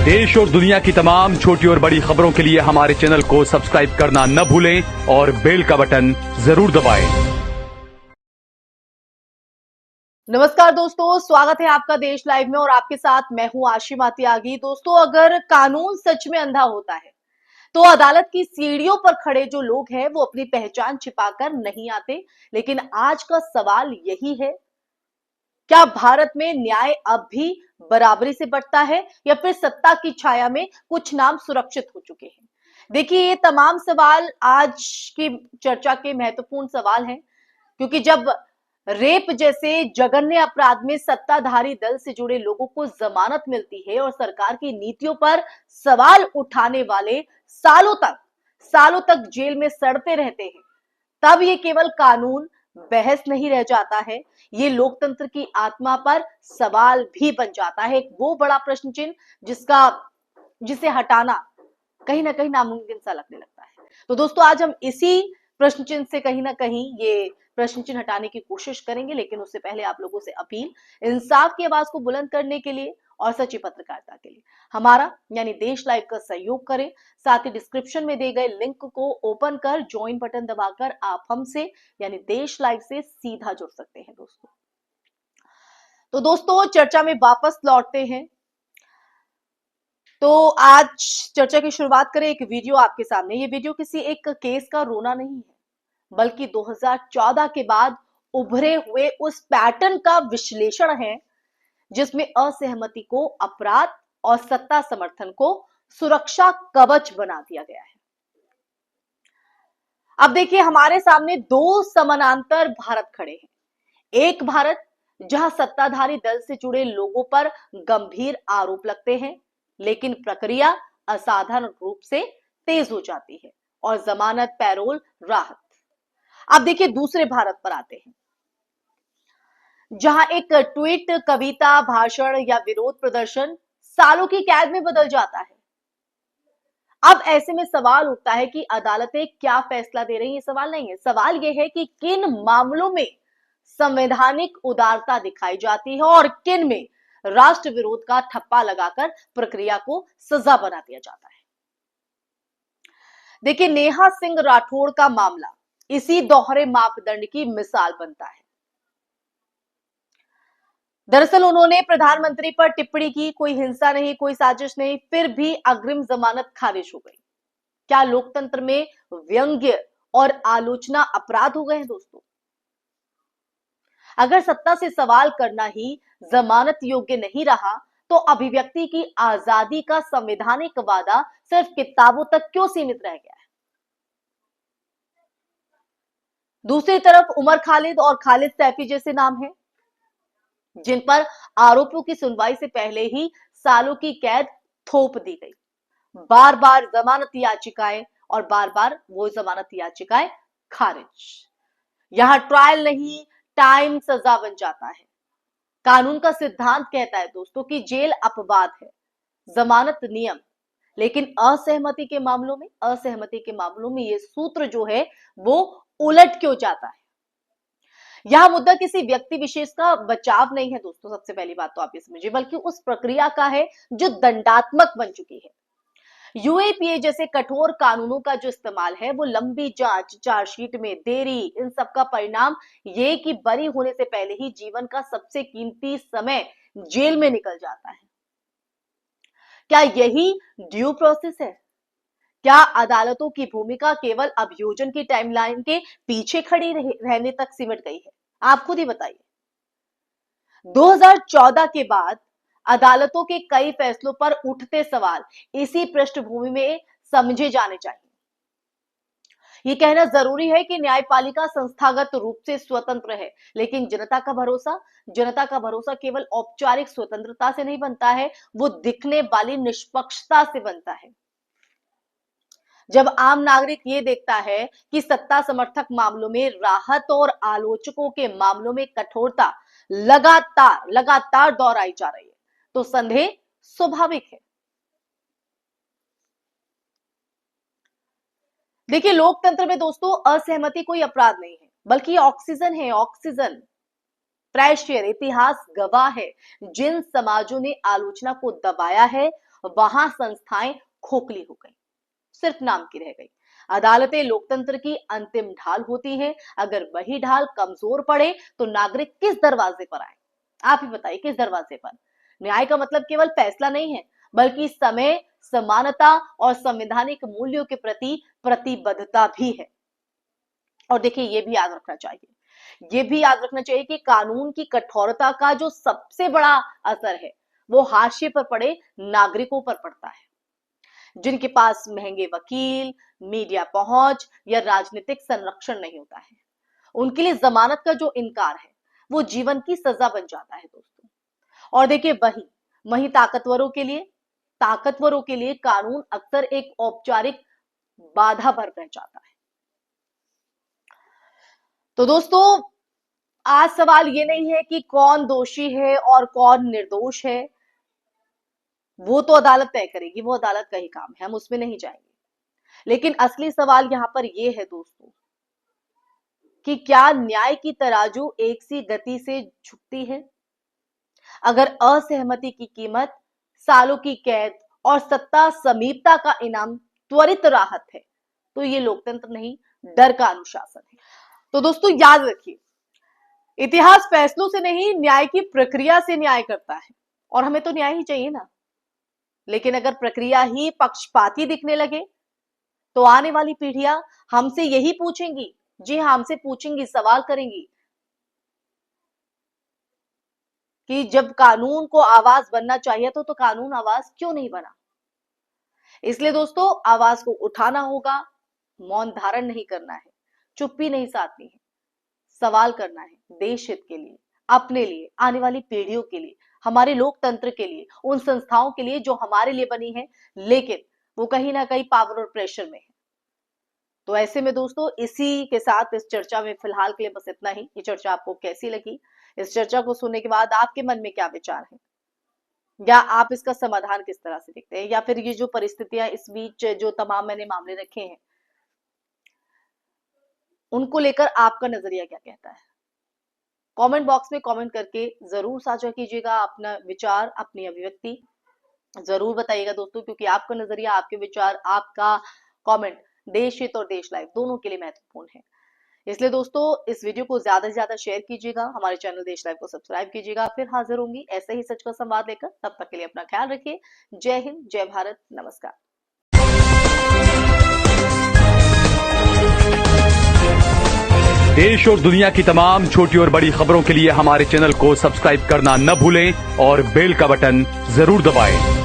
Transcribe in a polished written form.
देश और दुनिया की तमाम छोटी और बड़ी खबरों के लिए हमारे चैनल को सब्सक्राइब करना न भूलें और बेल का बटन जरूर दबाएं। नमस्कार दोस्तों, स्वागत है आपका देश लाइव में और आपके साथ मैं हूं आशिमा त्यागी। दोस्तों, अगर कानून सच में अंधा होता है तो अदालत की सीढ़ियों पर खड़े जो लोग हैं वो अपनी पहचान छिपाकर नहीं आते। लेकिन आज का सवाल यही है, क्या भारत में न्याय अब भी बराबरी से बंटता है या फिर सत्ता की छाया में कुछ नाम सुरक्षित हो चुके हैं? देखिए, ये तमाम सवाल आज की चर्चा के महत्वपूर्ण सवाल हैं, क्योंकि जब रेप जैसे जघन्य अपराध में सत्ताधारी दल से जुड़े लोगों को जमानत मिलती है और सरकार की नीतियों पर सवाल उठाने वाले सालों तक जेल में सड़ते रहते हैं, तब ये केवल कानून बहस नहीं रह जाता है, ये लोकतंत्र की आत्मा पर सवाल भी बन जाता है। एक वो बड़ा प्रश्न चिन्ह जिसे हटाना कहीं ना कहीं नामुमकिन सा लगने लगता है। तो दोस्तों, आज हम इसी प्रश्न चिन्ह से कहीं ना कहीं ये प्रश्न चिन्ह हटाने की कोशिश करेंगे, लेकिन उससे पहले आप लोगों से अपील, इंसाफ की आवाज को बुलंद करने के लिए और सच्ची पत्रकारिता के लिए हमारा यानी देश लाइव का सहयोग करें। साथ ही डिस्क्रिप्शन में दिए गए लिंक को ओपन कर ज्वाइन बटन दबाकर आप हमसे यानी देश लाइव से सीधा जुड़ सकते हैं। दोस्तों चर्चा में वापस लौटते हैं। तो आज चर्चा की शुरुआत करें एक वीडियो आपके सामने। ये वीडियो किसी एक केस का रोना नहीं है, बल्कि 2014 के बाद उभरे हुए उस पैटर्न का विश्लेषण है जिसमें असहमति को अपराध और सत्ता समर्थन को सुरक्षा कवच बना दिया गया है। अब देखिए, हमारे सामने दो समानांतर भारत खड़े हैं। एक भारत जहां सत्ताधारी दल से जुड़े लोगों पर गंभीर आरोप लगते हैं, लेकिन प्रक्रिया असाधारण रूप से तेज हो जाती है और जमानत, पैरोल, राहत। अब देखिए, दूसरे भारत पर आते हैं, जहां एक ट्वीट, कविता, भाषण या विरोध प्रदर्शन सालों की कैद में बदल जाता है। अब ऐसे में सवाल उठता है कि अदालतें क्या फैसला दे रही हैं? सवाल नहीं है, सवाल यह है कि किन मामलों में संवैधानिक उदारता दिखाई जाती है और किन में राष्ट्र विरोध का ठप्पा लगाकर प्रक्रिया को सजा बना दिया जाता है। देखिए, नेहा सिंह राठौड़ का मामला इसी दोहरे मापदंड की मिसाल बनता है। दरअसल उन्होंने प्रधानमंत्री पर टिप्पणी की, कोई हिंसा नहीं, कोई साजिश नहीं, फिर भी अग्रिम जमानत खारिज हो गई। क्या लोकतंत्र में व्यंग्य और आलोचना अपराध हो गए हैं? दोस्तों, अगर सत्ता से सवाल करना ही जमानत योग्य नहीं रहा, तो अभिव्यक्ति की आजादी का संवैधानिक वादा सिर्फ किताबों तक क्यों सीमित रह गया है? दूसरी तरफ उमर खालिद और खालिद सैफी जैसे नाम हैं, जिन पर आरोपों की सुनवाई से पहले ही सालों की कैद थोप दी गई। बार बार जमानत याचिकाएं और बार बार वो जमानत याचिकाएं खारिज। यहां ट्रायल नहीं, टाइम सजा बन जाता है। कानून का सिद्धांत कहता है दोस्तों कि जेल अपवाद है, जमानत नियम। लेकिन असहमति के मामलों में ये सूत्र जो है वो उलट क्यों जाता है? यह मुद्दा किसी व्यक्ति विशेष का बचाव नहीं है दोस्तों, सबसे पहली बात तो आप ये समझिए, बल्कि उस प्रक्रिया का है जो दंडात्मक बन चुकी है। यूएपीए जैसे कठोर कानूनों का जो इस्तेमाल है वो लंबी जांच, चार्जशीट में देरी, इन सब का परिणाम ये कि बरी होने से पहले ही जीवन का सबसे कीमती समय जेल में निकल जाता है। क्या यही ड्यू प्रोसेस है? क्या अदालतों की भूमिका केवल अभियोजन की टाइमलाइन के पीछे खड़ी रहने तक सिमट गई है? आप खुद ही बताइए। 2014 के बाद अदालतों के कई फैसलों पर उठते सवाल इसी पृष्ठभूमि में समझे जाने चाहिए। यह कहना जरूरी है कि न्यायपालिका संस्थागत रूप से स्वतंत्र है, लेकिन जनता का भरोसा केवल औपचारिक स्वतंत्रता से नहीं बनता है, वो दिखने वाली निष्पक्षता से बनता है। जब आम नागरिक ये देखता है कि सत्ता समर्थक मामलों में राहत और आलोचकों के मामलों में कठोरता लगातार दोहराई जा रही है, तो संदेह स्वाभाविक है। देखिए, लोकतंत्र में दोस्तों असहमति कोई अपराध नहीं है, बल्कि ऑक्सीजन है, ऑक्सीजन। प्रेशर इतिहास गवाह है, जिन समाजों ने आलोचना को दबाया है वहां संस्थाएं खोखली हो गई, सिर्फ नाम की रह गई। अदालतें लोकतंत्र की अंतिम ढाल होती हैं। अगर वही ढाल कमजोर पड़े तो नागरिक किस दरवाजे पर आए? आप ही बताइए, किस दरवाजे पर? न्याय का मतलब केवल फैसला नहीं है, बल्कि समय, समानता और संवैधानिक मूल्यों के प्रति प्रतिबद्धता भी है। और देखिए, ये भी याद रखना चाहिए कि कानून की कठोरता का जो सबसे बड़ा असर है वो हाशिए पर पड़े नागरिकों पर पड़ता है, जिनके पास महंगे वकील, मीडिया पहुंच या राजनीतिक संरक्षण नहीं होता है। उनके लिए जमानत का जो इनकार है वो जीवन की सजा बन जाता है दोस्तों। और देखिए, वही ताकतवरों के लिए कानून अक्सर एक औपचारिक बाधा भर रह जाता है। तो दोस्तों, आज सवाल ये नहीं है कि कौन दोषी है और कौन निर्दोष है, वो तो अदालत तय करेगी, वो अदालत का ही काम है, हम उसमें नहीं जाएंगे। लेकिन असली सवाल यहां पर ये है दोस्तों कि क्या न्याय की तराजू एक सी गति से झुकती है? अगर असहमति की कीमत सालों की कैद और सत्ता समीपता का इनाम त्वरित राहत है, तो ये लोकतंत्र नहीं, डर का अनुशासन है। तो दोस्तों, याद रखिए, इतिहास फैसलों से नहीं, न्याय की प्रक्रिया से न्याय करता है। और हमें तो न्याय ही चाहिए ना। लेकिन अगर प्रक्रिया ही पक्षपाती दिखने लगे तो आने वाली पीढ़ियां हमसे यही पूछेंगी, जी हाँ, हमसे पूछेंगी, सवाल करेंगी कि जब कानून को आवाज बनना चाहिए तो कानून आवाज क्यों नहीं बना? इसलिए दोस्तों, आवाज को उठाना होगा, मौन धारण नहीं करना है, चुप्पी नहीं साधनी है, सवाल करना है, देश हित के लिए, अपने लिए, आने वाली पीढ़ियों के लिए, हमारे लोकतंत्र के लिए, उन संस्थाओं के लिए जो हमारे लिए बनी है, लेकिन वो कहीं ना कहीं पावर और प्रेशर में है। तो ऐसे में दोस्तों, इसी के साथ इस चर्चा में फिलहाल के लिए बस इतना ही। ये चर्चा आपको कैसी लगी? इस चर्चा को सुनने के बाद आपके मन में क्या विचार है, या आप इसका समाधान किस तरह से देखते हैं, या फिर ये जो परिस्थितियां इस बीच जो तमाम मैंने मामले रखे हैं उनको लेकर आपका नजरिया क्या कहता है? कमेंट बॉक्स में कमेंट करके जरूर साझा कीजिएगा अपना विचार, अपनी अभिव्यक्ति जरूर बताइएगा दोस्तों, क्योंकि आपका नजरिया, आपके विचार, आपका कमेंट देश हित और देश लाइव दोनों के लिए महत्वपूर्ण है। इसलिए दोस्तों, इस वीडियो को ज्यादा से ज्यादा शेयर कीजिएगा, हमारे चैनल देश लाइव को सब्सक्राइब कीजिएगा। फिर हाजिर होंगी ऐसे ही सच का संवाद लेकर, तब तक के लिए अपना ख्याल रखिए। जय हिंद, जय भारत, नमस्कार। देश और दुनिया की तमाम छोटी और बड़ी खबरों के लिए हमारे चैनल को सब्सक्राइब करना न भूलें और बेल का बटन जरूर दबाएं।